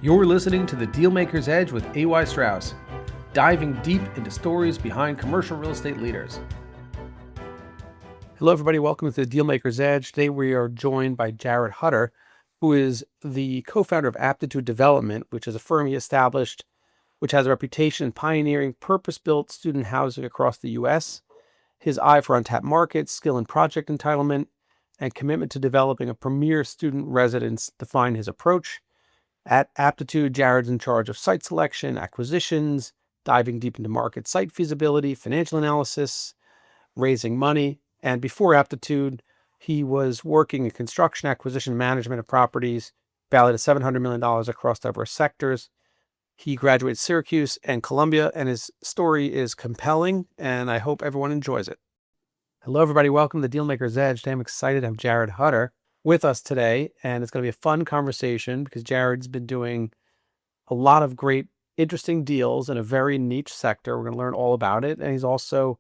You're listening to The Dealmaker's Edge with A.Y. Strauss, diving deep into stories behind commercial real estate leaders. Hello, everybody. Welcome to The Dealmaker's Edge. Today, we are joined by Jared Hutter, who is the co-founder of Aptitude Development, which is a firm he established, which has a reputation in pioneering purpose-built student housing across the U.S. His eye for untapped markets, skill in project entitlement, and commitment to developing a premier student residence define his approach. At Aptitude, Jared's in charge of site selection, acquisitions, diving deep into market site feasibility, financial analysis, raising money. And before Aptitude, he was working in construction, acquisition, management of properties, valued at $700 million across diverse sectors. He graduated Syracuse and Columbia, and his story is compelling, and I hope everyone enjoys it. Hello, everybody. Welcome to the Dealmaker's Edge. Today, I'm excited to have Jared Hutter with us today, and it's going to be a fun conversation because Jared's been doing a lot of great, interesting deals in a very niche sector. We're going to learn all about it, and he's also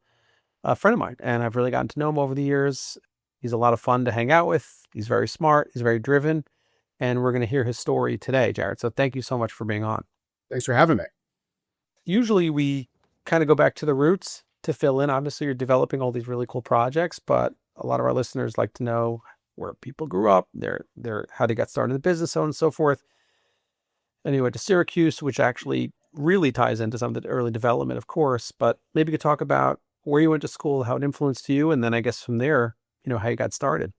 a friend of mine, and I've really gotten to know him over the years. He's a lot of fun to hang out with. He's very smart. He's very driven, and we're going to hear his story today, Jared. So thank you so much for being on. Thanks for having me. Usually we kind of go back to the roots to fill in. Obviously, you're developing all these really cool projects, but a lot of our listeners like to know where people grew up, their how they got started in the business, so on and so forth. And you went to Syracuse, which actually really ties into some of the early development, of course, but maybe you could talk about where you went to school, how it influenced you, and then I guess from there, how you got started.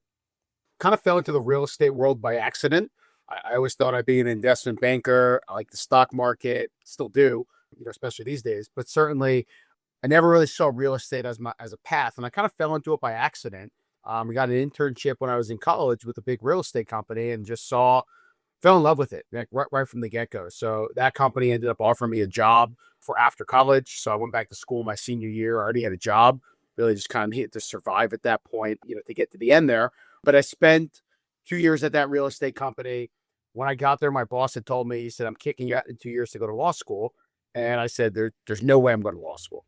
Kind of fell into the real estate world by accident. I always thought I'd be an investment banker. I like the stock market, still do, especially these days, but certainly I never really saw real estate as a path, and I kind of fell into it by accident. We got an internship when I was in college with a big real estate company and just fell in love with it right from the get-go. So that company ended up offering me a job for after college. So I went back to school my senior year. I already had a job, really just kind of needed to survive at that point, to get to the end there. But I spent 2 years at that real estate company. When I got there, my boss had told me, he said, "I'm kicking you out in 2 years to go to law school." And I said, there's no way I'm going to law school.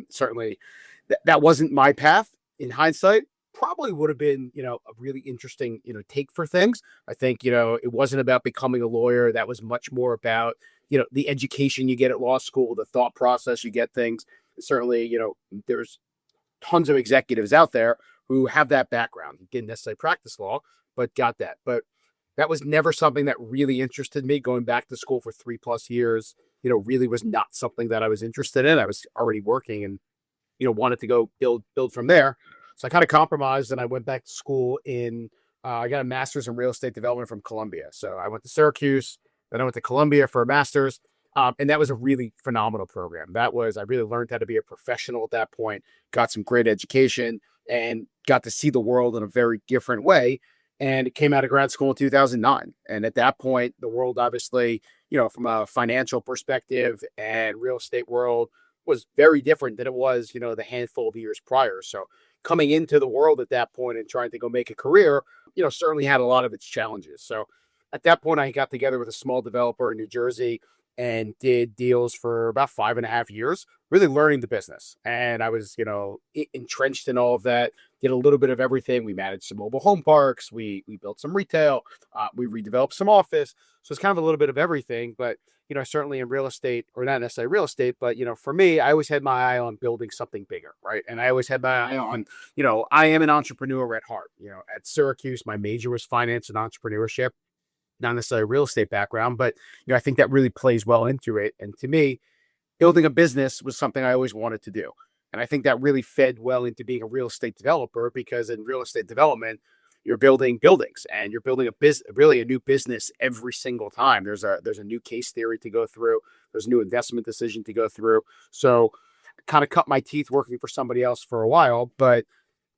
Certainly that wasn't my path. In hindsight, probably would have been, a really interesting, take for things. I think, it wasn't about becoming a lawyer. That was much more about, the education you get at law school, the thought process, you get things. Certainly, there's tons of executives out there who have that background. Didn't necessarily practice law, but got that. But that was never something that really interested me. Going back to school for 3+ years, really was not something that I was interested in. I was already working and, wanted to go build from there. So I kind of compromised and I went back to school I got a master's in real estate development from Columbia. So I went to Syracuse, then I went to Columbia for a master's. And that was a really phenomenal program. I really learned how to be a professional at that point, got some great education and got to see the world in a very different way. And it came out of grad school in 2009. And at that point, the world obviously, from a financial perspective and real estate world was very different than it was, the handful of years prior. So coming into the world at that point and trying to go make a career, certainly had a lot of its challenges. So at that point, I got together with a small developer in New Jersey and did deals for about 5.5 years, really learning the business. And I was, entrenched in all of that, did a little bit of everything. We managed some mobile home parks. We built some retail. We redeveloped some office. So it's kind of a little bit of everything. But, certainly in real estate, or not necessarily real estate, but, for me, I always had my eye on building something bigger, right? And I always had my eye on, I am an entrepreneur at heart. At Syracuse, my major was finance and entrepreneurship. Not necessarily a real estate background, but I think that really plays well into it. And to me, building a business was something I always wanted to do. And I think that really fed well into being a real estate developer, because in real estate development, you're building buildings and you're building really a new business every single time. There's a new case theory to go through. There's a new investment decision to go through. So I kind of cut my teeth working for somebody else for a while, but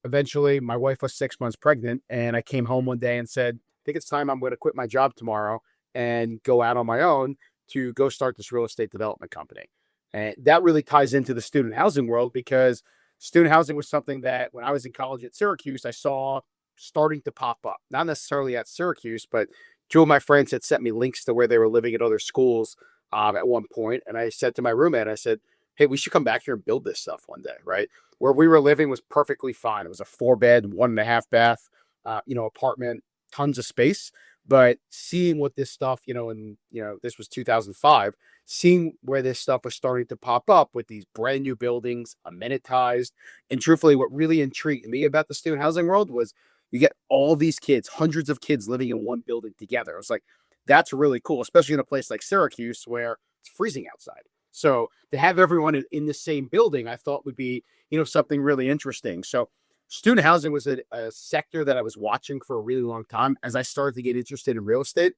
eventually my wife was 6 months pregnant and I came home one day and said, "I think it's time I'm going to quit my job tomorrow and go out on my own to go start this real estate development company." And that really ties into the student housing world, because student housing was something that when I was in college at Syracuse, I saw starting to pop up. Not necessarily at Syracuse, but two of my friends had sent me links to where they were living at other schools at one point. And I said to my roommate, I said, "Hey, we should come back here and build this stuff one day," right? Where we were living was perfectly fine. It was a 4-bed, 1.5 bath, apartment, tons of space. But seeing what this stuff, and this was 2005, seeing where this stuff was starting to pop up with these brand new buildings, amenitized, and truthfully, what really intrigued me about the student housing world was you get all these kids, hundreds of kids living in one building together. I was like, that's really cool, especially in a place like Syracuse where it's freezing outside. So to have everyone in the same building, I thought would be, something really interesting. So student housing was a sector that I was watching for a really long time. As I started to get interested in real estate,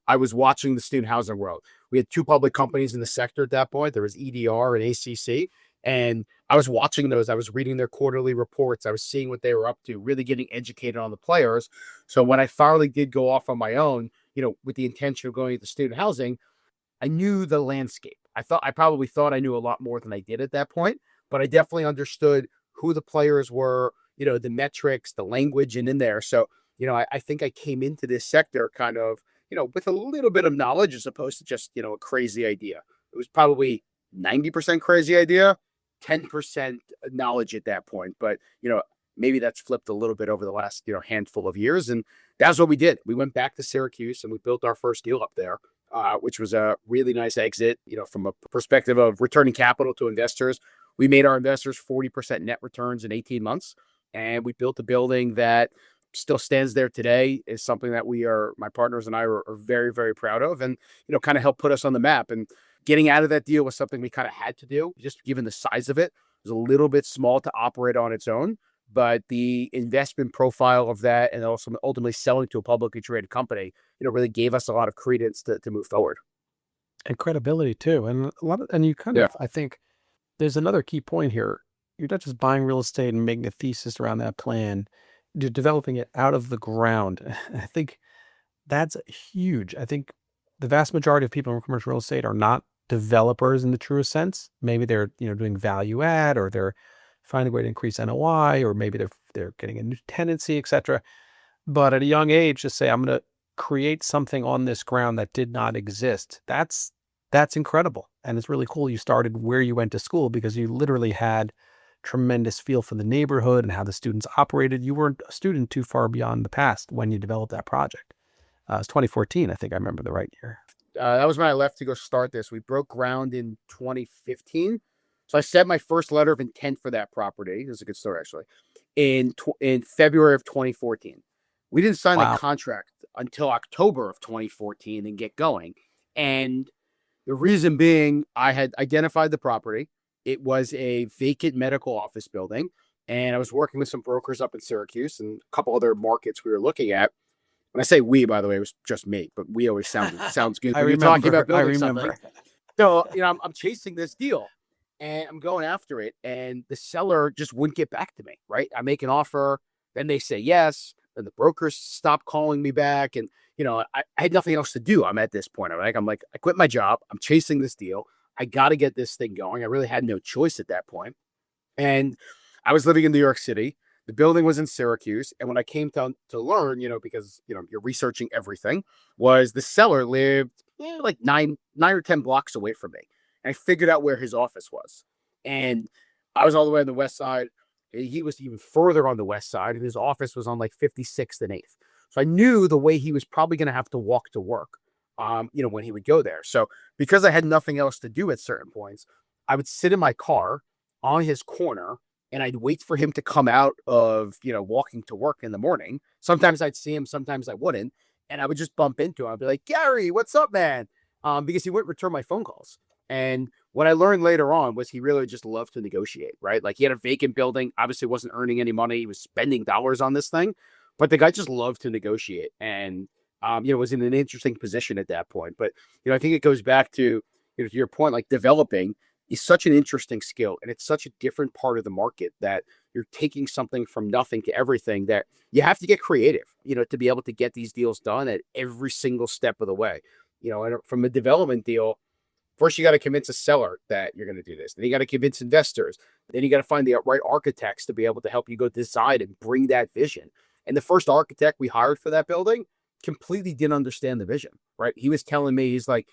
I was watching the student housing world. We had two public companies in the sector at that point. There was EDR and ACC. And I was watching those. I was reading their quarterly reports. I was seeing what they were up to, really getting educated on the players. So when I finally did go off on my own, with the intention of going into student housing, I knew the landscape. I probably thought I knew a lot more than I did at that point, but I definitely understood who the players were, the metrics, the language, and in there. So, I think I came into this sector kind of, with a little bit of knowledge as opposed to just, a crazy idea. It was probably 90% crazy idea, 10% knowledge at that point. But, maybe that's flipped a little bit over the last, handful of years. And that's what we did. We went back to Syracuse and we built our first deal up there. Which was a really nice exit, from a perspective of returning capital to investors. We made our investors 40% net returns in 18 months. And we built a building that still stands there today, is something that my partners and I are very, very proud of, and, kind of helped put us on the map. And getting out of that deal was something we kind of had to do, just given the size of it. It was a little bit small to operate on its own, but the investment profile of that, and also ultimately selling to a publicly traded company, really gave us a lot of credence to move forward. And credibility too. And and you kind Yeah. of, I think there's another key point here. You're not just buying real estate and making a thesis around that plan. You're developing it out of the ground. I think that's huge. I think the vast majority of people in commercial real estate are not developers in the truest sense. Maybe they're, doing value add, or they're finding a way to increase NOI, or maybe they're getting a new tenancy, et cetera. But at a young age, just say, I'm going to create something on this ground that did not exist. That's incredible. And it's really cool you started where you went to school, because you literally had tremendous feel for the neighborhood and how the students operated. You weren't a student too far beyond the past when you developed that project. It was 2014, I think I remember the right year. That was when I left to go start this. We broke ground in 2015. So I sent my first letter of intent for that property. This is a good story, actually, in February of 2014. We didn't sign the Wow. contract until October of 2014 and get going. And the reason being, I had identified the property. It was a vacant medical office building. And I was working with some brokers up in Syracuse and a couple other markets we were looking at. When I say we, by the way, it was just me, but we always sounds good when you're talking about building something. So, I'm chasing this deal and I'm going after it. And the seller just wouldn't get back to me, right? I make an offer, then they say yes. Then the brokers stop calling me back. And, I had nothing else to do. I'm at this point. I'm like, I quit my job. I'm chasing this deal. I got to get this thing going. I really had no choice at that point. And I was living in New York City. The building was in Syracuse. And when I came to learn, because, you're researching everything, was the seller lived like nine or 10 blocks away from me. And I figured out where his office was. And I was all the way on the west side. He was even further on the west side, and his office was on like 56th and 8th. So I knew the way he was probably going to have to walk to work, when he would go there. So because I had nothing else to do at certain points, I would sit in my car on his corner and I'd wait for him to come out of, walking to work in the morning. Sometimes I'd see him, sometimes I wouldn't. And I would just bump into him. I'd be like, Gary, what's up, man? Because he wouldn't return my phone calls. And what I learned later on was he really just loved to negotiate, right? Like he had a vacant building, obviously wasn't earning any money. He was spending dollars on this thing, but the guy just loved to negotiate and, was in an interesting position at that point. But, I think it goes back to, to your point, like developing is such an interesting skill. And it's such a different part of the market that you're taking something from nothing to everything that you have to get creative, to be able to get these deals done at every single step of the way. And from a development deal, first, you got to convince a seller that you're going to do this. Then you got to convince investors. Then you got to find the right architects to be able to help you go decide and bring that vision. And the first architect we hired for that building completely didn't understand the vision, right? He was telling me, he's like,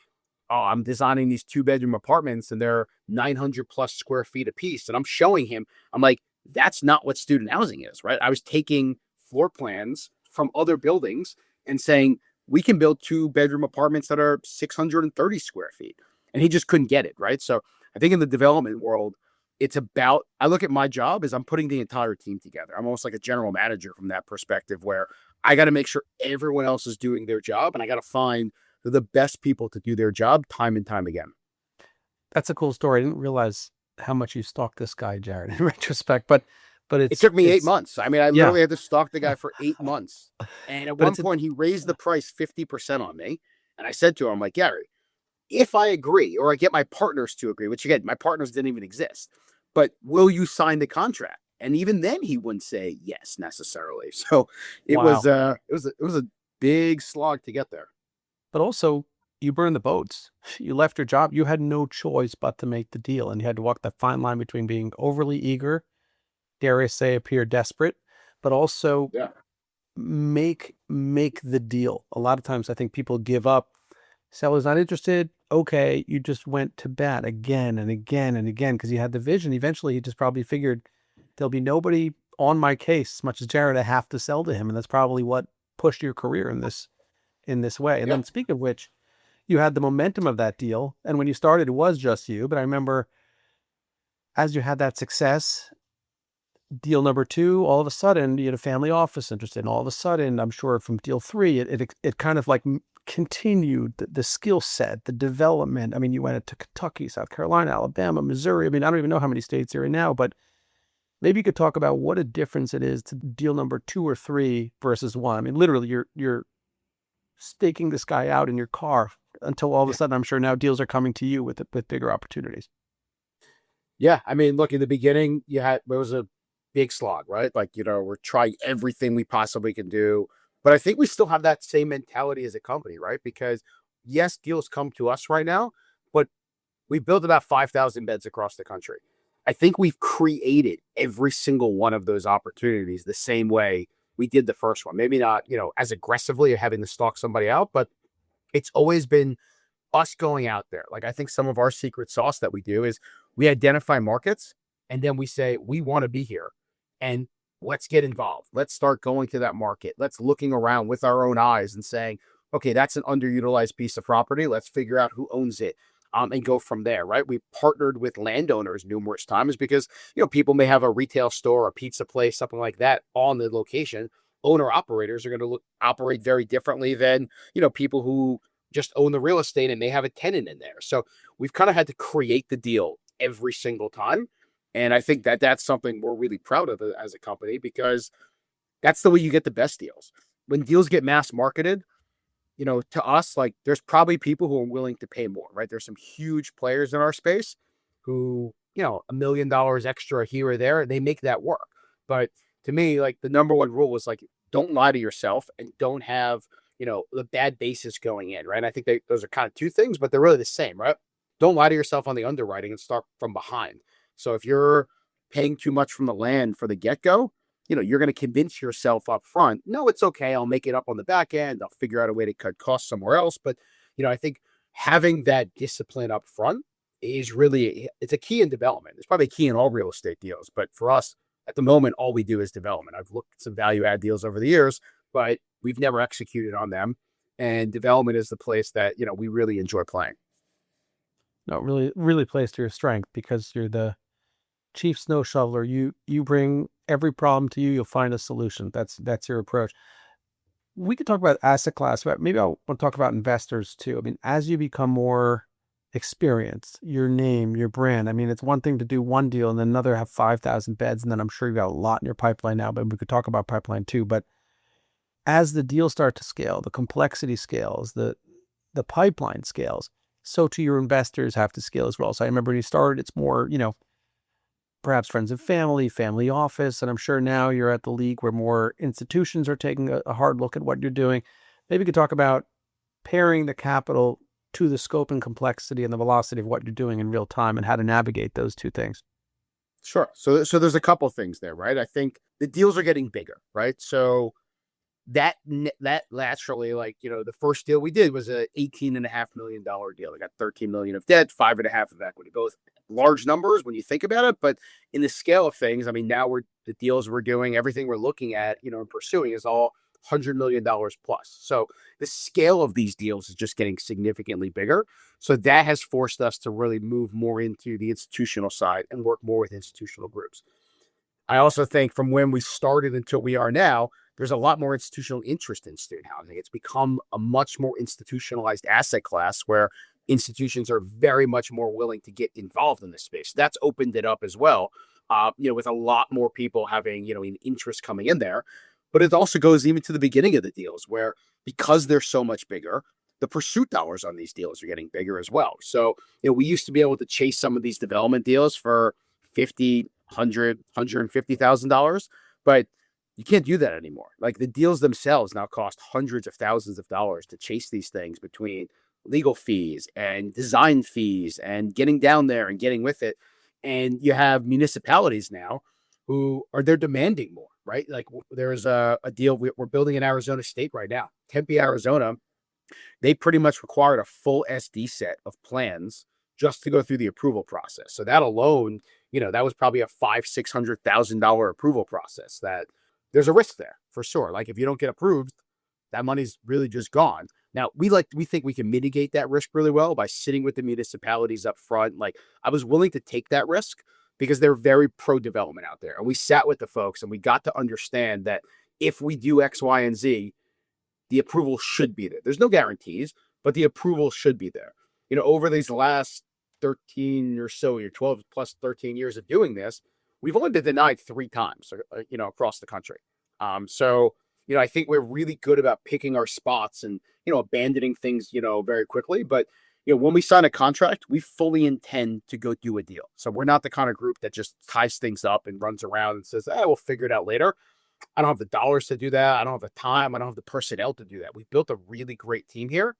oh, I'm designing these 2-bedroom apartments and they're 900 plus square feet a piece. And I'm showing him, I'm like, that's not what student housing is, right? I was taking floor plans from other buildings and saying, we can build 2-bedroom apartments that are 630 square feet. And he just couldn't get it. Right. So I think in the development world, it's about, I look at my job as I'm putting the entire team together. I'm almost like a general manager from that perspective, where I got to make sure everyone else is doing their job, and I got to find the best people to do their job time and time again. That's a cool story. I didn't realize how much you stalked this guy, Jared, in retrospect, but It took me 8 it's months. I mean, I yeah, literally had to stalk the guy for 8 months. And at but one it's a point, he raised the price 50% on me. And I said to him, I'm like, Gary, if I agree, or I get my partners to agree, which again, my partners didn't even exist, but will you sign the contract? And even then, he wouldn't say yes necessarily. So wow. it was a big slog to get there. But also, you burned the boats. You left your job. You had no choice but to make the deal, and you had to walk that fine line between being overly eager, dare I say, appear desperate, but also Yeah. make the deal. A lot of times, I think people give up. Seller's not interested. Okay, you just went to bat again and again and again because you had the vision. Eventually, he just probably figured there'll be nobody on my case as much as Jared. I have to sell to him, and that's probably what pushed your career in this way. And Yeah. then, speaking of which, you had the momentum of that deal, and when you started, it was just you. But I remember as you had that success, deal number two, all of a sudden you had a family office interested, and all of a sudden, I'm sure from deal three, it kind of like continued the skill set, the development. I mean, you went to Kentucky, South Carolina, Alabama, Missouri. I mean, I don't even know how many states you're in now, but maybe you could talk about what a difference it is to deal number two or three versus one. I mean, literally, you're staking this guy out in your car until all of a Yeah. sudden, I'm sure now deals are coming to you with bigger opportunities. Yeah. I mean, look, in the beginning, there was a big slog, right? Like, we're trying everything we possibly can do. But I think we still have that same mentality as a company, right? Because yes, deals come to us right now, but we built about 5,000 beds across the country. I think we've created every single one of those opportunities the same way we did the first one. Maybe not, as aggressively having to stalk somebody out, but it's always been us going out there. Like, I think some of our secret sauce that we do is we identify markets, and then we say, we want to be here, and let's get involved. Let's start going to that market. Let's looking around with our own eyes and saying, okay, that's an underutilized piece of property. Let's figure out who owns it. And go from there, right? We've partnered with landowners numerous times because, people may have a retail store, a pizza place, something like that on the location. Owner operators are going to operate very differently than, people who just own the real estate and they have a tenant in there. So we've kind of had to create the deal every single time. And I think that that's something we're really proud of as a company, because that's the way you get the best deals. When deals get mass marketed, to us, like, there's probably people who are willing to pay more, right? There's some huge players in our space who, $1 million extra here or there, they make that work. But to me, like, the number one rule was like, don't lie to yourself and don't have, the bad basis going in, right? And I think those are kind of two things, but they're really the same, right? Don't lie to yourself on the underwriting and start from behind. So if you're paying too much from the land for the get go, you're going to convince yourself up front, no, it's okay. I'll make it up on the back end. I'll figure out a way to cut costs somewhere else. But, I think having that discipline up front is really, it's a key in development. It's probably a key in all real estate deals. But for us at the moment, all we do is development. I've looked at some value add deals over the years, but we've never executed on them. And development is the place that, we really enjoy playing. No, really, really plays to your strength because you're the chief snow shoveler. You bring every problem to you. You'll find a solution. That's your approach. We could talk about asset class, but maybe I want to talk about investors too. I mean, as you become more experienced, your name, your brand. I mean, it's one thing to do one deal and then another have 5,000 beds, and then I'm sure you've got a lot in your pipeline now. But we could talk about pipeline too. But as the deals start to scale, the complexity scales, the pipeline scales, so too your investors have to scale as well. So I remember when you started, it's more, perhaps friends and family, family office. And I'm sure now you're at the league where more institutions are taking a hard look at what you're doing. Maybe you could talk about pairing the capital to the scope and complexity and the velocity of what you're doing in real time and how to navigate those two things. Sure. So there's a couple things there, right? I think the deals are getting bigger, right? So that naturally, like, the first deal we did was a $18.5 million deal. We got 13 million of debt, 5.5 of equity, both large numbers when you think about it. But in the scale of things, I mean, now the deals we're doing, everything we're looking at, and pursuing is all $100 million plus. So the scale of these deals is just getting significantly bigger. So that has forced us to really move more into the institutional side and work more with institutional groups. I also think from when we started until we are now, there's a lot more institutional interest in student housing. It's become a much more institutionalized asset class where institutions are very much more willing to get involved in this space. That's opened it up as well, with a lot more people having, an interest coming in there. But it also goes even to the beginning of the deals where because they're so much bigger, the pursuit dollars on these deals are getting bigger as well. So, we used to be able to chase some of these development deals for 50, $150,000, but you can't do that anymore. Like the deals themselves now cost hundreds of thousands of dollars to chase these things between legal fees and design fees and getting down there and getting with it. And you have municipalities now who are they're demanding more, right? Like there's a deal we're building in Arizona State right now, Tempe, Arizona. They pretty much required a full SD set of plans just to go through the approval process. So that alone, that was probably a $500,000-$600,000 approval process. That there's a risk there for sure. Like if you don't get approved, that money's really just gone. Now we think we can mitigate that risk really well by sitting with the municipalities up front. Like I was willing to take that risk because they're very pro development out there, and we sat with the folks and we got to understand that if we do X, Y, and Z, the approval should be there. There's no guarantees, but the approval should be there. Over these last 13 or so, 12 plus 13 years of doing this, we've only been denied 3 times, across the country. So, I think we're really good about picking our spots and, abandoning things, very quickly. But, when we sign a contract, we fully intend to go do a deal. So we're not the kind of group that just ties things up and runs around and says, we'll figure it out later. I don't have the dollars to do that. I don't have the time. I don't have the personnel to do that. We've built a really great team here,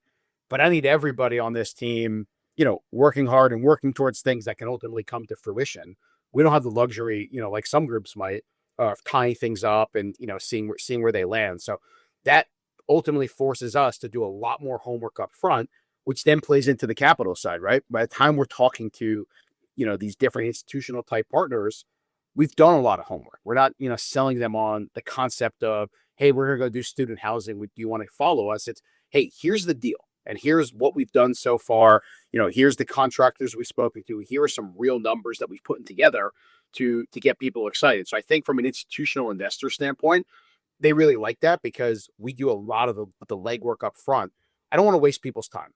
but I need everybody on this team, working hard and working towards things that can ultimately come to fruition. We don't have the luxury, like some groups might, of tying things up and, seeing where they land. So that ultimately forces us to do a lot more homework up front, which then plays into the capital side, right? By the time we're talking to, these different institutional type partners, we've done a lot of homework. We're not, selling them on the concept of, hey, we're going to go do student housing. Do you want to follow us? It's, hey, here's the deal. And here's what we've done so far. Here's the contractors we've spoken to. Here are some real numbers that we've put together to get people excited. So I think from an institutional investor standpoint, they really like that because we do a lot of the legwork up front. I don't want to waste people's time.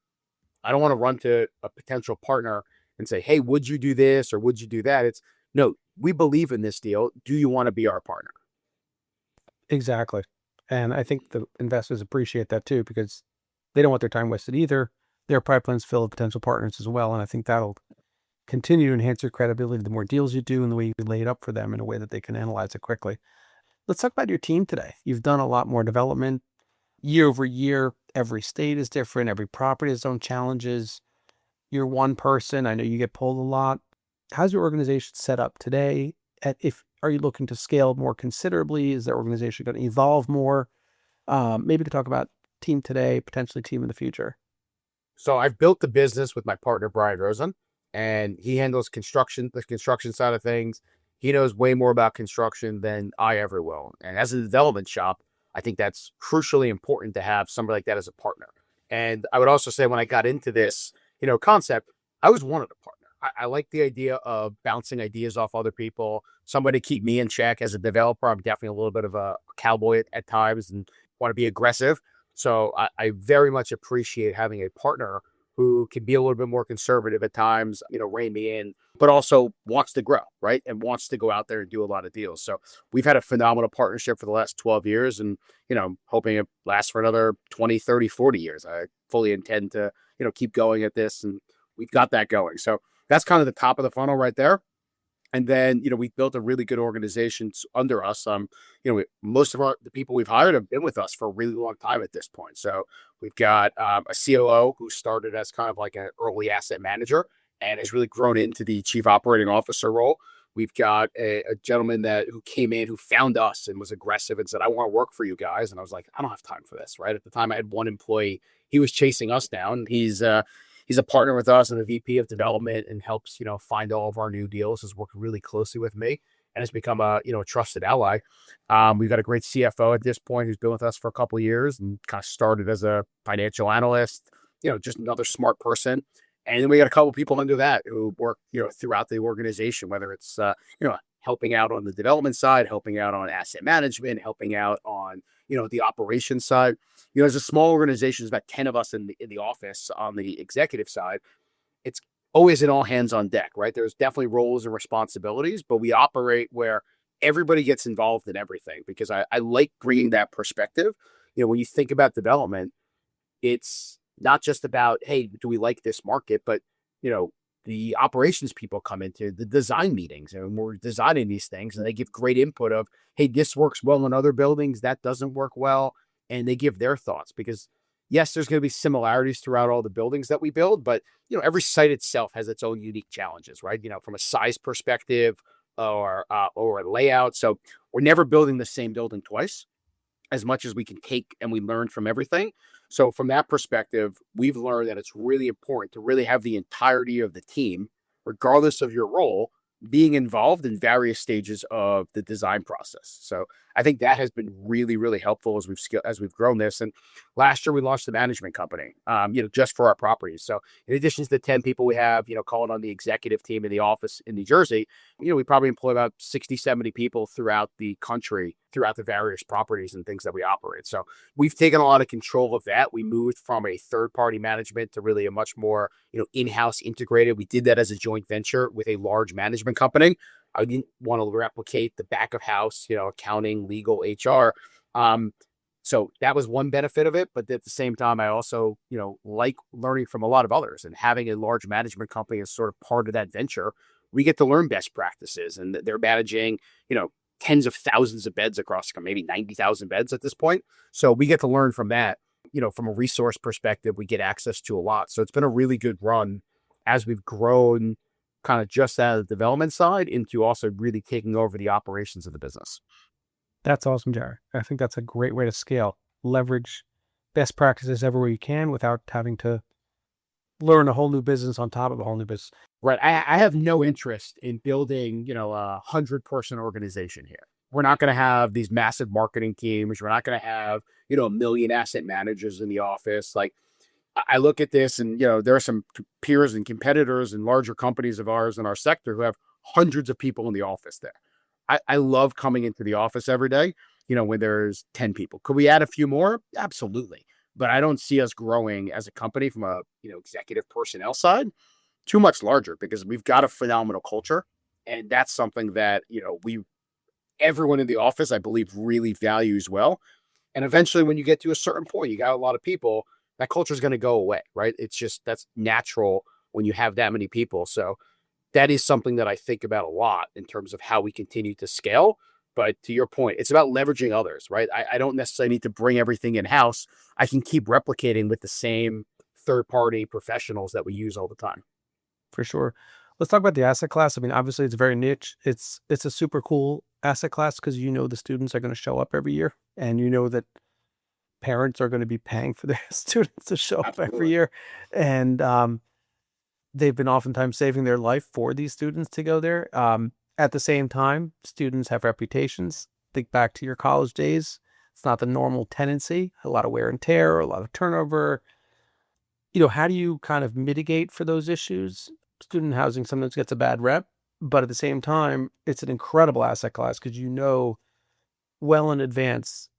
I don't want to run to a potential partner and say, hey, would you do this or would you do that? It's no, we believe in this deal. Do you want to be our partner? Exactly. And I think the investors appreciate that too, because they don't want their time wasted either. Their pipeline's full of potential partners as well. And I think that'll continue to enhance your credibility the more deals you do and the way you lay it up for them in a way that they can analyze it quickly. Let's talk about your team today. You've done a lot more development year over year. Every state is different. Every property has its own challenges. You're one person. I know you get pulled a lot. How's your organization set up today? Are you looking to scale more considerably? Is the organization going to evolve more? Maybe to talk about team today, potentially team in the future. So I've built the business with my partner, Brian Rosen, and he handles the construction side of things. He knows way more about construction than I ever will. And as a development shop, I think that's crucially important to have somebody like that as a partner. And I would also say when I got into this, concept, I was wanted a partner. I like the idea of bouncing ideas off other people, somebody to keep me in check. As a developer, I'm definitely a little bit of a cowboy at times and want to be aggressive. So I very much appreciate having a partner who can be a little bit more conservative at times, rein me in, but also wants to grow, right? And wants to go out there and do a lot of deals. So we've had a phenomenal partnership for the last 12 years and, hoping it lasts for another 20, 30, 40 years. I fully intend to, keep going at this, and we've got that going. So that's kind of the top of the funnel right there. And then, we've built a really good organization under us. Most of the people we've hired have been with us for a really long time at this point. So we've got a COO who started as kind of like an early asset manager and has really grown into the chief operating officer role. We've got a gentleman who came in, who found us and was aggressive and said, I want to work for you guys. And I was like, I don't have time for this, right? At the time I had one employee. He was chasing us down. He's a partner with us and a VP of development and helps, find all of our new deals, has worked really closely with me. and has become a trusted ally. We've got a great CFO at this point who's been with us for a couple of years and kind of started as a financial analyst, just another smart person. And then we got a couple of people under that who work, throughout the organization, whether it's, helping out on the development side, helping out on asset management, helping out on, the operations side. As a small organization, there's about 10 of us in the office on the executive side. It's always an all hands on deck, right? There's definitely roles and responsibilities, but we operate where everybody gets involved in everything because I like bringing that perspective. When you think about development, it's not just about, hey, do we like this market, but you know, the operations people come into the design meetings and we're designing these things and they give great input of, hey, this works well in other buildings, that doesn't work well. And they give their thoughts because yes, there's going to be similarities throughout all the buildings that we build, but every site itself has its own unique challenges, right? From a size perspective or a layout. So we're never building the same building twice as much as we can take and we learn from everything. So from that perspective, we've learned that it's really important to really have the entirety of the team, regardless of your role, being involved in various stages of the design process. So I think that has been really, really helpful as we've grown this. And last year we launched the management company, just for our properties. So in addition to the 10 people we have, calling on the executive team in the office in New Jersey, we probably employ about 60, 70 people throughout the country, throughout the various properties and things that we operate. So we've taken a lot of control of that. We moved from a third-party management to really a much more, in-house integrated. We did that as a joint venture with a large management company. I didn't want to replicate the back of house, accounting, legal, HR. So that was one benefit of it. But at the same time, I also, like learning from a lot of others and having a large management company as sort of part of that venture. We get to learn best practices and they're managing, tens of thousands of beds across maybe 90,000 beds at this point. So we get to learn from that. From a resource perspective, we get access to a lot. So it's been a really good run as we've grown kind of just out of the development side into also really taking over the operations of the business. That's awesome, Jared. I think that's a great way to scale. Leverage best practices everywhere you can without having to learn a whole new business on top of a whole new business. Right. I have no interest in building, a 100-person organization here. We're not going to have these massive marketing teams. We're not going to have, a million asset managers in the office. Like I look at this and, there are some peers and competitors and larger companies of ours in our sector who have hundreds of people in the office there. I love coming into the office every day, when there's 10 people. Could we add a few more? Absolutely. But I don't see us growing as a company from a, executive personnel side too much larger because we've got a phenomenal culture. And that's something that, everyone in the office, I believe, really values well. And eventually when you get to a certain point, you got a lot of people, that culture is going to go away, right? It's just, that's natural when you have that many people. So that is something that I think about a lot in terms of how we continue to scale. But to your point, it's about leveraging others, right? I don't necessarily need to bring everything in-house. I can keep replicating with the same third-party professionals that we use all the time. For sure. Let's talk about the asset class. I mean, obviously it's very niche. It's a super cool asset class because the students are going to show up every year and that parents are going to be paying for their students to show up every year. And they've been oftentimes saving their life for these students to go there. At the same time, students have reputations. Think back to your college days. It's not the normal tenancy, a lot of wear and tear, a lot of turnover. How do you kind of mitigate for those issues? Student housing sometimes gets a bad rep, but at the same time, it's an incredible asset class because well in advance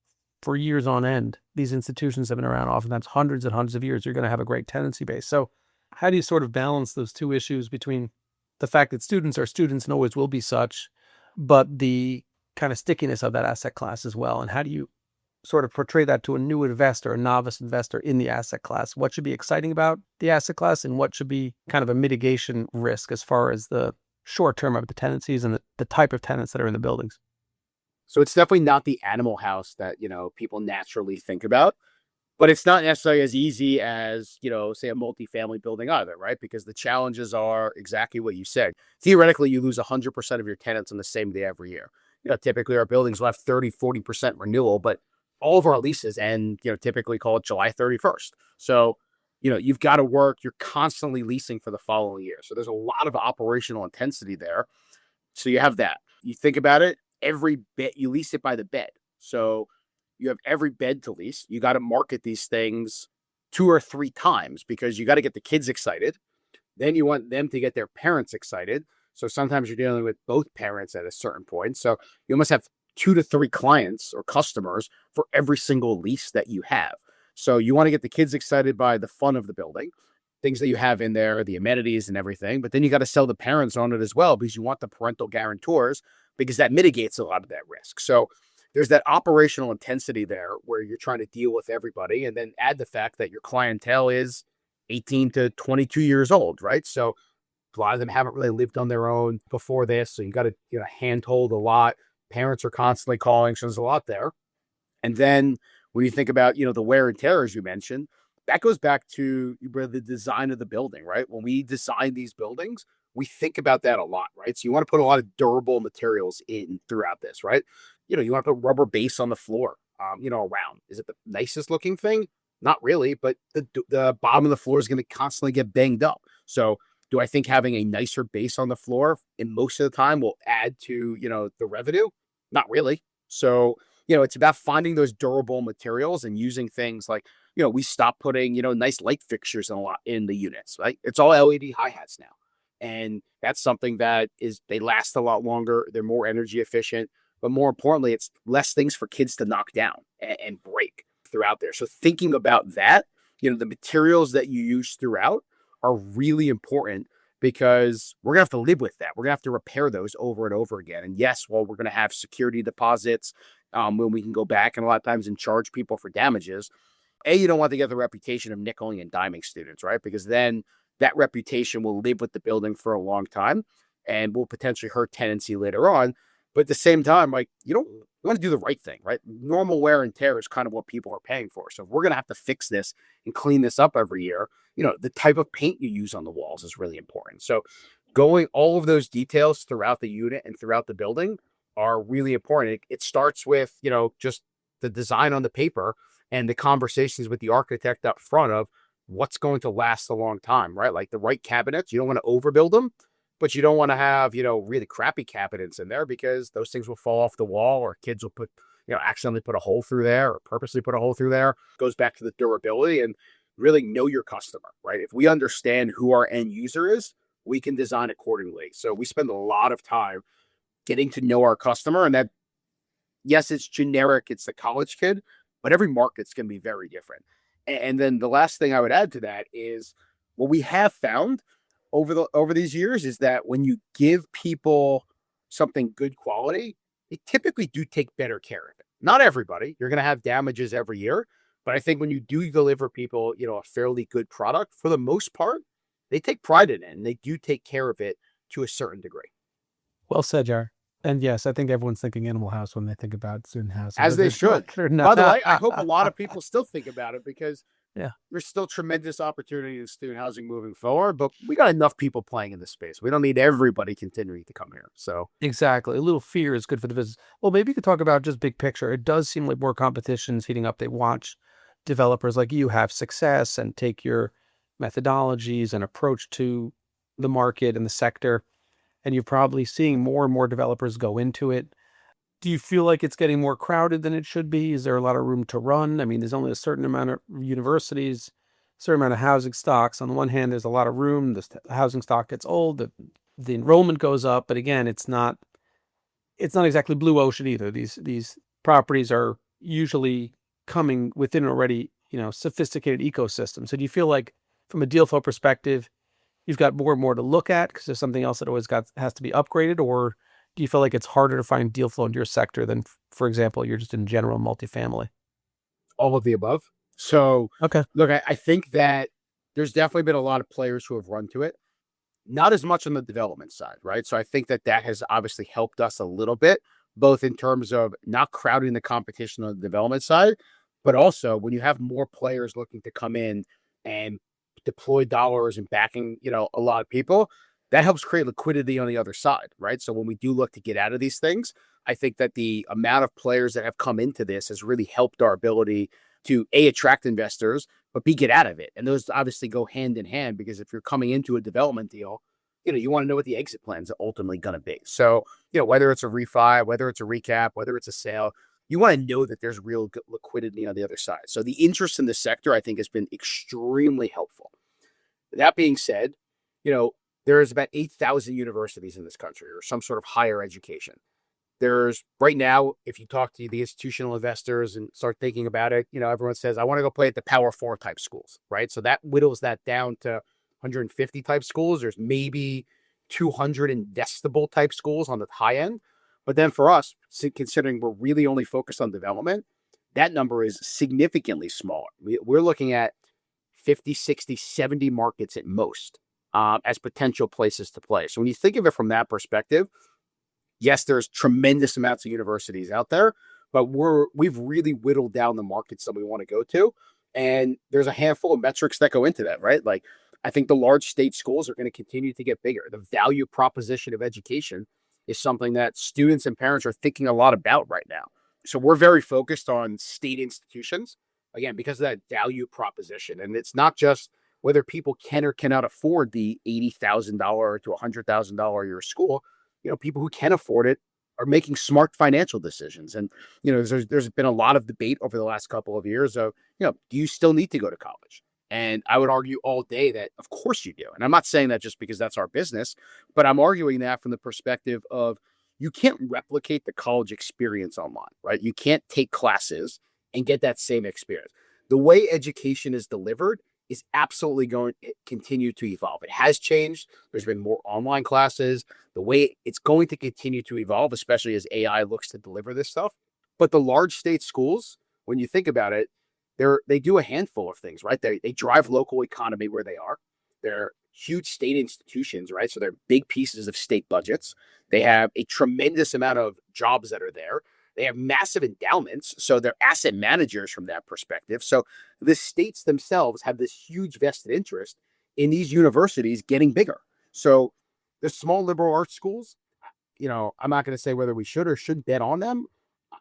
for years on end, these institutions have been around oftentimes hundreds and hundreds of years. You're going to have a great tenancy base. So how do you sort of balance those two issues between the fact that students are students and always will be such, but the kind of stickiness of that asset class as well? And how do you sort of portray that to a new investor, a novice investor in the asset class? What should be exciting about the asset class and what should be kind of a mitigation risk as far as the short term of the tenancies and the type of tenants that are in the buildings? So it's definitely not the animal house that, people naturally think about, but it's not necessarily as easy as, say a multifamily building either, right? Because the challenges are exactly what you said. Theoretically, you lose 100% of your tenants on the same day every year. Typically our buildings will have 30, 40% renewal, but all of our leases end, typically call it July 31st. So, you've got to work, you're constantly leasing for the following year. So there's a lot of operational intensity there. So you have that. You think about it, every bed, you lease it by the bed. So you have every bed to lease. You got to market these things 2 or 3 times because you got to get the kids excited. Then you want them to get their parents excited. So sometimes you're dealing with both parents at a certain point. So you must have 2 to 3 clients or customers for every single lease that you have. So you want to get the kids excited by the fun of the building, things that you have in there, the amenities and everything. But then you got to sell the parents on it as well because you want the parental guarantors because that mitigates a lot of that risk. So there's that operational intensity there where you're trying to deal with everybody, and then add the fact that your clientele is 18 to 22 years old, right? So a lot of them haven't really lived on their own before this. So you got to, handhold a lot. Parents are constantly calling. So there's a lot there. And then when you think about, the wear and tear, as you mentioned, that goes back to the design of the building, right? When we design these buildings, we think about that a lot, right? So you want to put a lot of durable materials in throughout this, right? You want to put rubber base on the floor, around. Is it the nicest looking thing? Not really, but the bottom of the floor is going to constantly get banged up. So do I think having a nicer base on the floor in most of the time will add to, the revenue? Not really. So, it's about finding those durable materials and using things like, we stopped putting, nice light fixtures in the units, right? It's all LED hi-hats now. And that's something that they last a lot longer. They're more energy efficient, but more importantly, it's less things for kids to knock down and break throughout there. So thinking about that, the materials that you use throughout are really important because we're going to have to live with that. We're going to have to repair those over and over again. And yes, well, we're going to have security deposits when we can go back and a lot of times and charge people for damages. You don't want to get the reputation of nickeling and diming students, right? Because then that reputation will live with the building for a long time and will potentially hurt tenancy later on. But at the same time, like, you want to do the right thing, right? Normal wear and tear is kind of what people are paying for. So if we're going to have to fix this and clean this up every year, the type of paint you use on the walls is really important. So going all of those details throughout the unit and throughout the building are really important. It starts with, just the design on the paper and the conversations with the architect up front of what's going to last a long time, right? Like the right cabinets, you don't want to overbuild them, but you don't want to have, really crappy cabinets in there because those things will fall off the wall or kids will put, accidentally put a hole through there or purposely put a hole through there. It goes back to the durability and really know your customer, right? If we understand who our end user is, we can design accordingly. So we spend a lot of time getting to know our customer, and that, yes, it's generic. It's the college kid, but every market's going to be very different. And then the last thing I would add to that is what we have found over these years is that when you give people something good quality, they typically do take better care of it. Not everybody. You're going to have damages every year, but I think when you do deliver people, a fairly good product, for the most part, they take pride in it and they do take care of it to a certain degree. Well said, Jar. And yes, I think everyone's thinking Animal House when they think about student housing. As they should. By the way, I hope a lot of people still think about it because yeah, there's still tremendous opportunity in student housing moving forward, but we got enough people playing in this space. We don't need everybody continuing to come here. So exactly. A little fear is good for the business. Well, maybe you could talk about just big picture. It does seem like more competition's heating up. They watch developers like you have success and take your methodologies and approach to the market and the sector, and you're probably seeing more and more developers go into it. Do you feel like it's getting more crowded than it should be? Is there a lot of room to run? I mean, there's only a certain amount of universities, a certain amount of housing stocks. On the one hand, there's a lot of room. The housing stock gets old. The enrollment goes up, but again, it's not exactly blue ocean either. These properties are usually coming within an already, sophisticated ecosystem. So do you feel like from a deal flow perspective, you've got more and more to look at because there's something else that always has to be upgraded? Or do you feel like it's harder to find deal flow in your sector than, for example, you're just in general multifamily? all of the above. So Okay. look, I think that there's definitely been a lot of players who have run to it. Not as much on the development side, right? So I think that has obviously helped us a little bit, both in terms of not crowding the competition on the development side, but also when you have more players looking to come in and deploy dollars and backing, a lot of people, that helps create liquidity on the other side, right? So when we do look to get out of these things, I think that the amount of players that have come into this has really helped our ability to attract investors, but B, get out of it. And those obviously go hand in hand because if you're coming into a development deal, you want to know what the exit plans are ultimately going to be. So, whether it's a refi, whether it's a recap, whether it's a sale, you want to know that there's real liquidity on the other side. So the interest in the sector, I think, has been extremely helpful. That being said, there's about 8,000 universities in this country or some sort of higher education. There's right now, if you talk to the institutional investors and start thinking about it, everyone says, I want to go play at the Power Four type schools, right? So that whittles that down to 150 type schools. There's maybe 200 investable type schools on the high end. But then for us, considering we're really only focused on development, that number is significantly smaller. We're looking at 50, 60, 70 markets at most as potential places to play. So when you think of it from that perspective, yes, there's tremendous amounts of universities out there, but we've really whittled down the markets that we want to go to. And there's a handful of metrics that go into that, right? Like, I think the large state schools are going to continue to get bigger. The value proposition of education is something that students and parents are thinking a lot about right now. So we're very focused on state institutions, again, because of that value proposition. And it's not just whether people can or cannot afford the $80,000 to $100,000 a year school. People who can afford it are making smart financial decisions. And, there's been a lot of debate over the last couple of years of, do you still need to go to college? And I would argue all day that, of course you do. And I'm not saying that just because that's our business, but I'm arguing that from the perspective of you can't replicate the college experience online, right? You can't take classes and get that same experience. The way education is delivered is absolutely going to continue to evolve. It has changed. There's been more online classes. The way it's going to continue to evolve, especially as AI looks to deliver this stuff. But the large state schools, when you think about it, they do a handful of things, right? They drive local economy where they are. They're huge state institutions, right? So they're big pieces of state budgets. They have a tremendous amount of jobs that are there. They have massive endowments, so they're asset managers from that perspective. So the states themselves have this huge vested interest in these universities getting bigger. So the small liberal arts schools, I'm not going to say whether we should or shouldn't bet on them.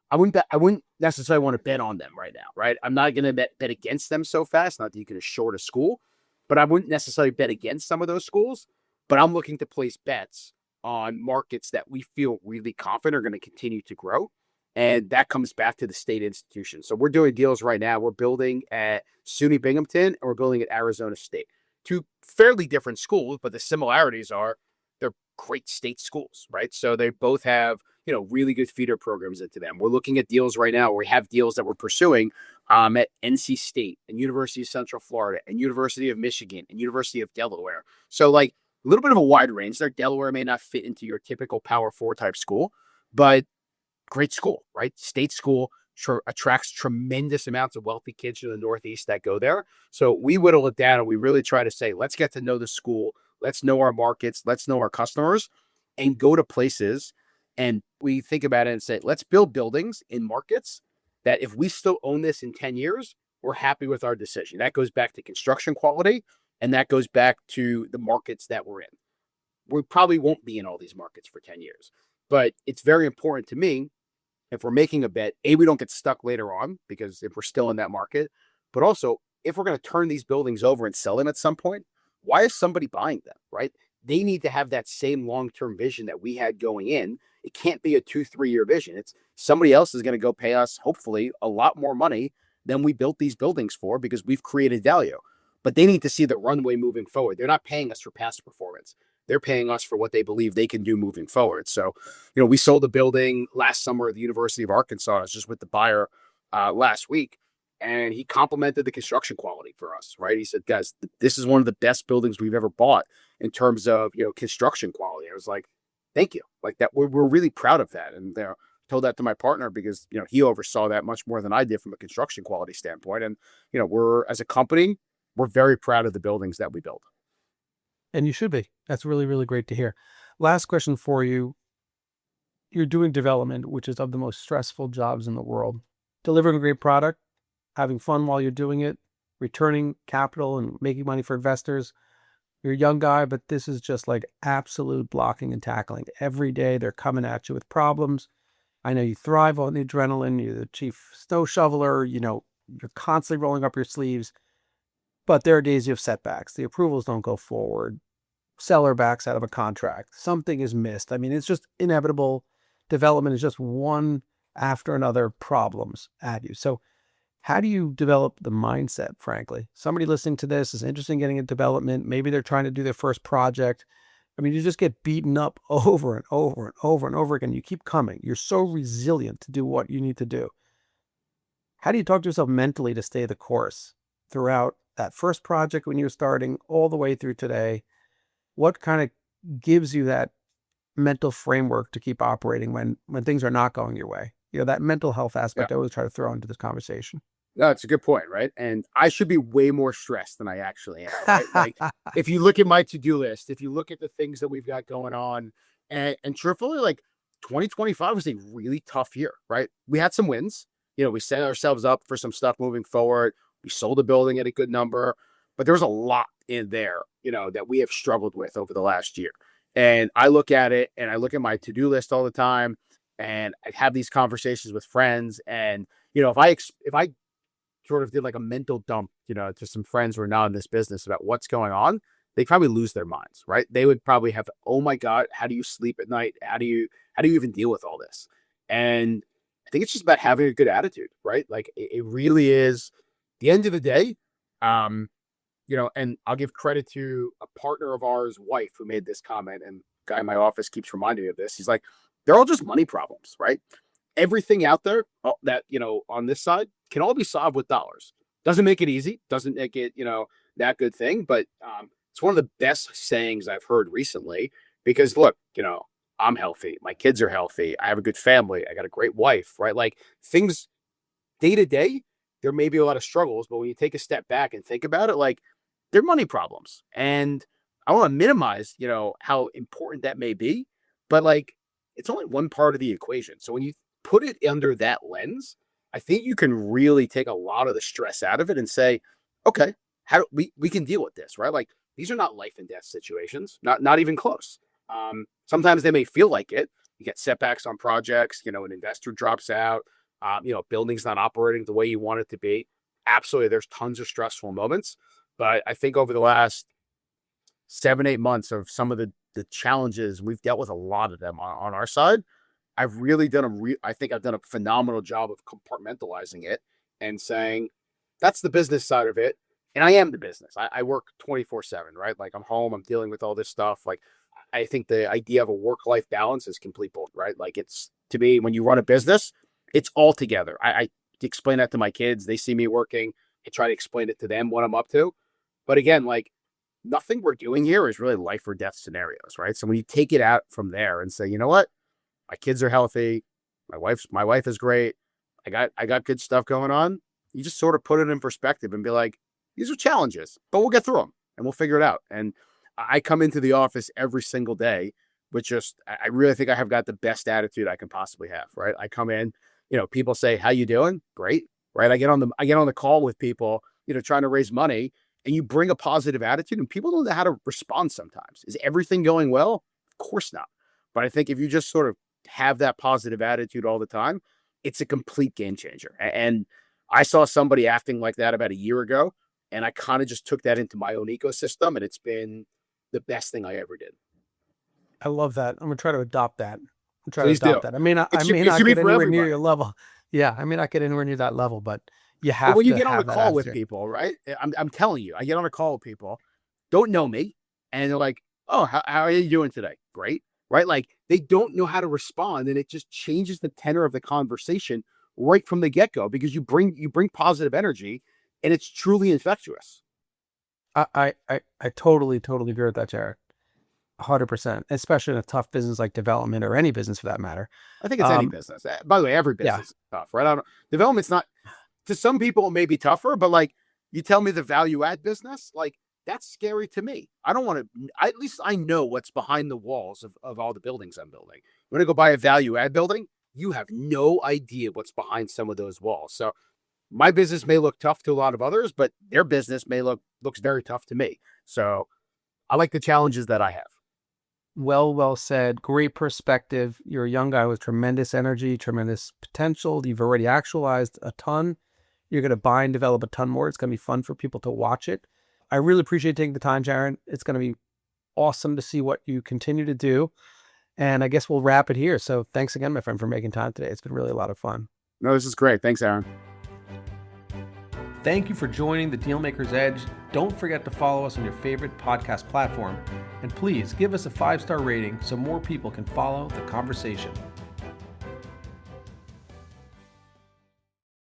I wouldn't necessarily want to bet on them right now, right? I'm not going to bet against them so fast. Not that you can short a school, but I wouldn't necessarily bet against some of those schools. But I'm looking to place bets on markets that we feel really confident are going to continue to grow. And that comes back to the state institution. So we're doing deals right now. We're building at SUNY Binghamton and we're building at Arizona State. Two fairly different schools, but the similarities are they're great state schools, right? So they both have, really good feeder programs into them. We're looking at deals right now where we have deals that we're pursuing at NC State and University of Central Florida and University of Michigan and University of Delaware. So like a little bit of a wide range there. Delaware may not fit into your typical Power Four type school, but great school, right? State school attracts tremendous amounts of wealthy kids from the Northeast that go there. So we whittle it down and we really try to say, let's get to know the school. Let's know our markets. Let's know our customers and go to places. And we think about it and say, let's build buildings in markets that if we still own this in 10 years, we're happy with our decision. That goes back to construction quality. And that goes back to the markets that we're in. We probably won't be in all these markets for 10 years. But it's very important to me, if we're making a bet, A, we don't get stuck later on because if we're still in that market, but also if we're going to turn these buildings over and sell them at some point, why is somebody buying them, right? They need to have that same long-term vision that we had going in. It can't be a 2-3 year vision. It's somebody else is going to go pay us, hopefully, a lot more money than we built these buildings for because we've created value. But they need to see the runway moving forward. They're not paying us for past performance. They're paying us for what they believe they can do moving forward. So, we sold a building last summer at the University of Arkansas. I was just with the buyer last week, and he complimented the construction quality for us, right? He said, guys, this is one of the best buildings we've ever bought in terms of, construction quality. I was like, thank you. Like that, we're really proud of that. And told that to my partner because, he oversaw that much more than I did from a construction quality standpoint. And, as a company, we're very proud of the buildings that we build. And you should be. That's really, really great to hear. Last question for you. You're doing development, which is of the most stressful jobs in the world. Delivering a great product, having fun while you're doing it, returning capital and making money for investors. You're a young guy, but this is just like absolute blocking and tackling. Every day they're coming at you with problems. I know you thrive on the adrenaline. You're the chief snow shoveler. You're constantly rolling up your sleeves. But there are days you have setbacks. The approvals don't go forward. seller backs out of a contract, something is missed. I mean, it's just inevitable. Development is just one after another problems at you. So how do you develop the mindset, frankly? Somebody listening to this is interested in getting into development. Maybe they're trying to do their first project. I mean, you just get beaten up over and over and over and over again. You keep coming. You're so resilient to do what you need to do. How do you talk to yourself mentally to stay the course throughout that first project when you're starting all the way through today? What kind of gives you that mental framework to keep operating when things are not going your way? You know, that mental health Yeah. aspect I always try to throw into this conversation. No, it's a good point, right? And I should be way more stressed than I actually am, right? Like, if you look at my to-do list, if you look at the things that we've got going on, and truthfully, like 2025 was a really tough year, right? We had some wins. We set ourselves up for some stuff moving forward. We sold a building at a good number, but there's a lot in there, that we have struggled with over the last year. And I look at it and I look at my to-do list all the time, and I have these conversations with friends. And if I sort of did like a mental dump, to some friends who are not in this business about what's going on, they probably lose their minds, right? They would probably have, oh my God, how do you sleep at night? How do you even deal with all this? And I think it's just about having a good attitude, right? Like it really is the end of the day. And I'll give credit to a partner of ours, wife, who made this comment, and guy in my office keeps reminding me of this. He's like, they're all just money problems, right? Everything out there that, on this side can all be solved with dollars. Doesn't make it easy, doesn't make it, that good thing. But it's one of the best sayings I've heard recently because look, I'm healthy. My kids are healthy. I have a good family. I got a great wife, right? Like things day to day, there may be a lot of struggles, but when you take a step back and think about it, like they're money problems. And I want to minimize, how important that may be, but like it's only one part of the equation. So when you put it under that lens, I think you can really take a lot of the stress out of it and say, okay, how do we can deal with this, right? Like these are not life and death situations, not even close. Sometimes they may feel like it. You get setbacks on projects, an investor drops out, building's not operating the way you want it to be. Absolutely, there's tons of stressful moments. But I think over the last 7, 8 months of some of the challenges, we've dealt with a lot of them on our side. I've really I think I've done a phenomenal job of compartmentalizing it and saying, that's the business side of it. And I am the business. I work 24/7, right? Like I'm home, I'm dealing with all this stuff. Like I think the idea of a work-life balance is complete bull, right? Like it's, to me, when you run a business, it's all together. I explain that to my kids. They see me working. I try to explain it to them what I'm up to. But again, like nothing we're doing here is really life or death scenarios, right? So when you take it out from there and say, you know what? My kids are healthy. My wife is great. I got good stuff going on. You just sort of put it in perspective and be like, these are challenges, but we'll get through them and we'll figure it out. And I come into the office every single day with just, I really think I have got the best attitude I can possibly have, right? I come in, people say, how you doing? Great. Right. I get on the call with people, trying to raise money, and you bring a positive attitude and people don't know how to respond sometimes. Is everything going well? Of course not. But I think if you just sort of have that positive attitude all the time, it's a complete game changer. And I saw somebody acting like that about a year ago, and I kind of just took that into my own ecosystem, and it's been the best thing I ever did. I love that. I'm gonna try to adopt that. I'm trying to Please do. adopt that. I may It not should be get for anywhere near everybody. your level. Yeah, I may not get anywhere near that level, but you But have when you to get on a have that call with attitude. people, right? I'm telling you, I get on a call with people, don't know me, and they're like, "Oh, how are you doing today?" Great, right? Like they don't know how to respond, and it just changes the tenor of the conversation right from the get go because you bring positive energy, and it's truly infectious. I totally agree with that, Jared. 100%, especially in a tough business like development or any business for that matter. I think it's any Um, business. By the way, every yeah, business is tough, right? Development's not, to some people it may be tougher, but like you tell me the value add business, like that's scary to me. I don't want to. At least I know what's behind the walls of all the buildings I'm building. When I go buy a value add building, you have no idea what's behind some of those walls. So my business may look tough to a lot of others, but their business looks very tough to me. So I like the challenges that I have. well said. Great perspective. You're a young guy with tremendous energy, tremendous potential. You've already actualized a ton. You're going to buy and develop a ton more. It's going to be fun for people to watch it. I really appreciate taking the time, Jaron. It's going to be awesome to see what you continue to do. And I guess we'll wrap it here. So thanks again, my friend, for making time today. It's been really a lot of fun. No, this is great. Thanks, Aaron. Thank you for joining the Dealmaker's Edge. Don't forget to follow us on your favorite podcast platform. And please give us a 5-star rating so more people can follow the conversation.